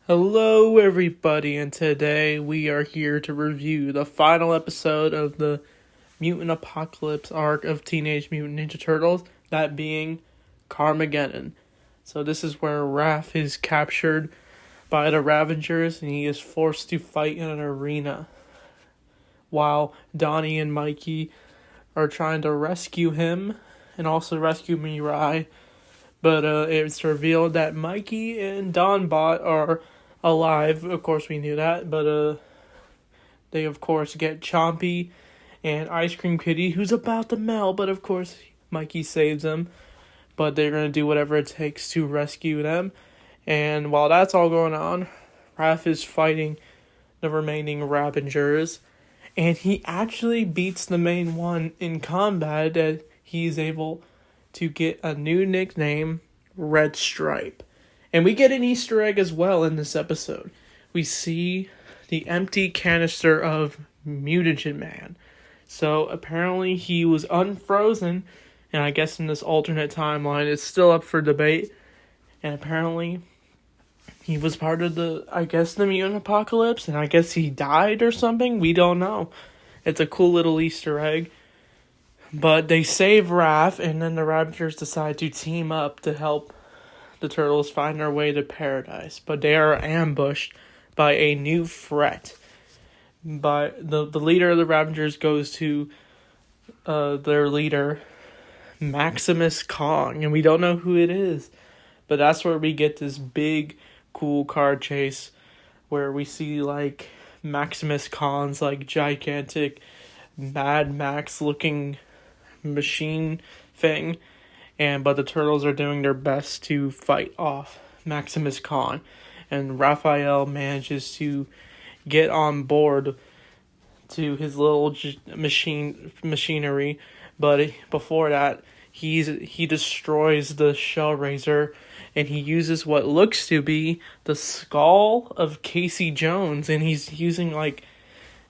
Hello everybody, and today we are here to review the final episode of the Mutant Apocalypse arc of Teenage Mutant Ninja Turtles, that being Carmageddon. So this is where Raph is captured by the Ravengers and he is forced to fight in an arena, while Donnie and Mikey are trying to rescue him and also rescue Mirai. But it's revealed that Mikey and Donbot are alive. Of course, we knew that. But they, of course, get Chompy and Ice Cream Kitty, who's about to melt. But, of course, Mikey saves them. But they're going to do whatever it takes to rescue them. And while that's all going on, Raph is fighting the remaining Ravengers. And he actually beats the main one in combat, that he's able to get a new nickname, Red Stripe. And we get an Easter egg as well in this episode. We see the empty canister of Mutagen Man. So apparently he was unfrozen, and I guess in this alternate timeline it's still up for debate. And apparently he was part of the mutant apocalypse, and I guess he died or something. We don't know. It's a cool little Easter egg. But they save Raph, and then the Ravengers decide to team up to help the Turtles find their way to paradise. But they are ambushed by a new threat. But the leader of the Ravengers goes to their leader, Maximus Kong, and we don't know who it is. But that's where we get this big, cool car chase, where we see, like, Maximus Kong's, like, gigantic Mad Max looking machine thing, but the Turtles are doing their best to fight off Maximus Kong, and Raphael manages to get on board to his little machinery, but before that he destroys the Shell Razor, and he uses what looks to be the skull of Casey Jones, and he's using, like,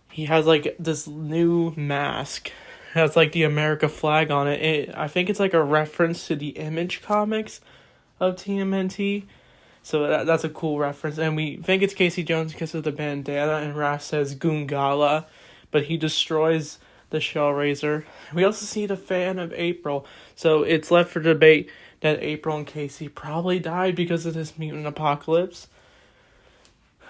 he has, like, this new mask. It has, like, the America flag on it. I think it's, like, a reference to the Image comics of Tmnt. So that's a cool reference. And we think it's Casey Jones because of the bandana, and Raph says Goongala. But he destroys the Shell Razor. We also see the fan of April. So it's left for debate that April and Casey probably died because of this mutant apocalypse.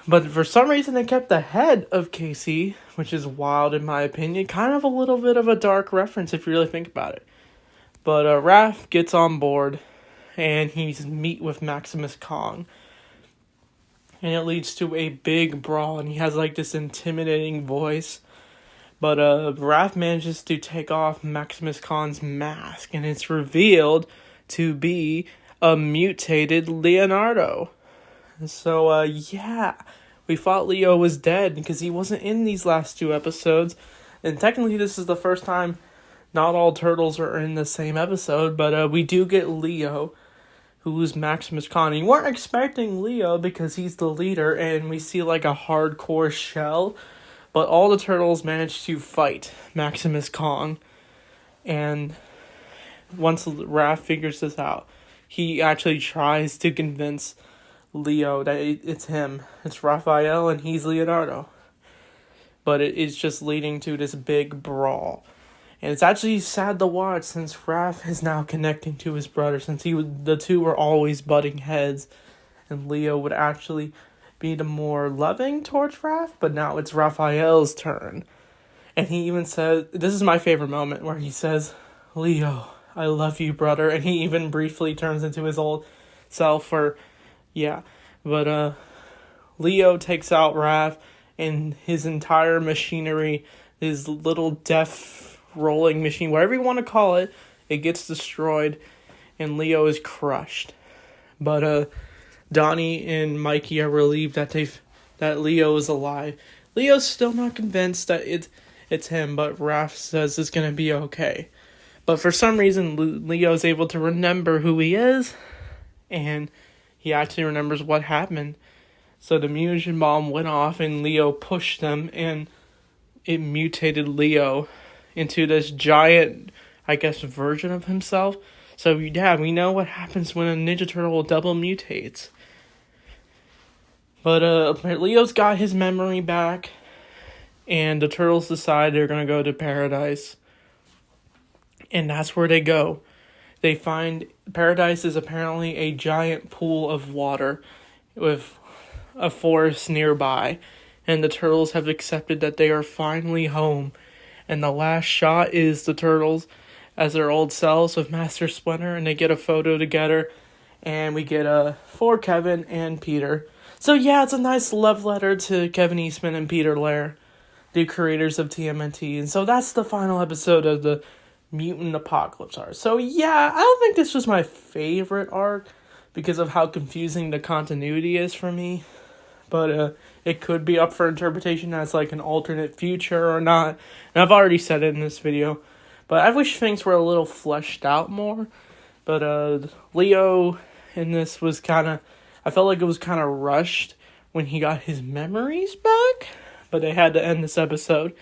But for some reason, they kept the head of Casey, which is wild in my opinion. Kind of a little bit of a dark reference if you really think about it. But Raph gets on board, and he's meet with Maximus Kong. And it leads to a big brawl, and he has, like, this intimidating voice. But Raph manages to take off Maximus Kong's mask, and it's revealed to be a mutated Leonardo. So, we thought Leo was dead because he wasn't in these last two episodes. And technically this is the first time not all Turtles are in the same episode, but we do get Leo, who's Maximus Kong. You weren't expecting Leo because he's the leader, and we see, like, a hardcore Shell. But all the Turtles manage to fight Maximus Kong. And once Raph figures this out, he actually tries to convince Leo that it's him. It's Raphael and he's Leonardo. But it's just leading to this big brawl. And it's actually sad to watch, since Raph is now connecting to his brother, since the two were always butting heads. And Leo would actually be the more loving towards Raph, but now it's Raphael's turn. And he even says, this is my favorite moment, where he says, "Leo, I love you, brother." And he even briefly turns into his old self, but Leo takes out Raph, and his entire machinery, his little death rolling machine, whatever you want to call it, it gets destroyed, and Leo is crushed. But Donnie and Mikey are relieved that Leo is alive. Leo's still not convinced that it's him, but Raph says it's gonna be okay. But for some reason, Leo's able to remember who he is, and he actually remembers what happened. So the mutagen bomb went off, and Leo pushed them, and it mutated Leo into this giant, I guess, version of himself. So yeah, we know what happens when a Ninja Turtle double mutates. But Leo's got his memory back, and the turtles decide they're going to go to paradise. And that's where they go. They find paradise is apparently a giant pool of water with a forest nearby. And the turtles have accepted that they are finally home. And the last shot is the turtles as their old selves with Master Splinter. And they get a photo together. And we get for Kevin and Peter. So yeah, it's a nice love letter to Kevin Eastman and Peter Laird, the creators of TMNT. And so that's the final episode of the Mutant Apocalypse arc. So yeah, I don't think this was my favorite arc because of how confusing the continuity is for me. But it could be up for interpretation as like an alternate future or not. And I've already said it in this video. But I wish things were a little fleshed out more. But Leo in this was I felt like it was kind of rushed when he got his memories back. But they had to end this episode.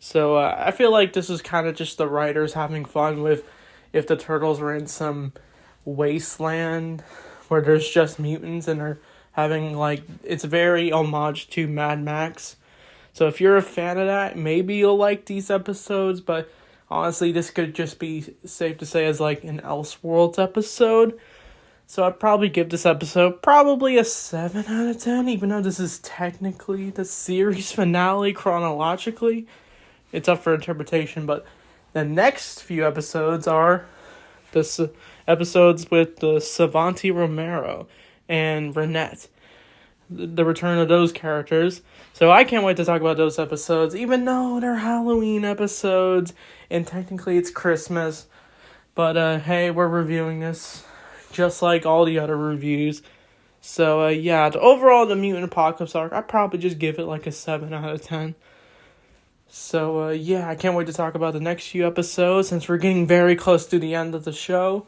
So I feel like this is kind of just the writers having fun with if the turtles were in some wasteland where there's just mutants and they're having it's very homage to Mad Max. So if you're a fan of that, maybe you'll like these episodes. But honestly, this could just be safe to say as an Elseworlds episode. So I'd probably give this episode probably a 7 out of 10, even though this is technically the series finale chronologically. It's up for interpretation, but the next few episodes are the episodes with the Savanti Romero and Renette. The return of those characters. So I can't wait to talk about those episodes, even though they're Halloween episodes, and technically it's Christmas. But hey, we're reviewing this just like all the other reviews. So yeah, overall the Mutant Apocalypse arc, I'd probably just give it a 7 out of 10. So yeah, I can't wait to talk about the next few episodes since we're getting very close to the end of the show.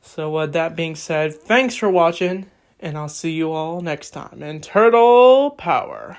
So that being said, thanks for watching, and I'll see you all next time in Turtle Power.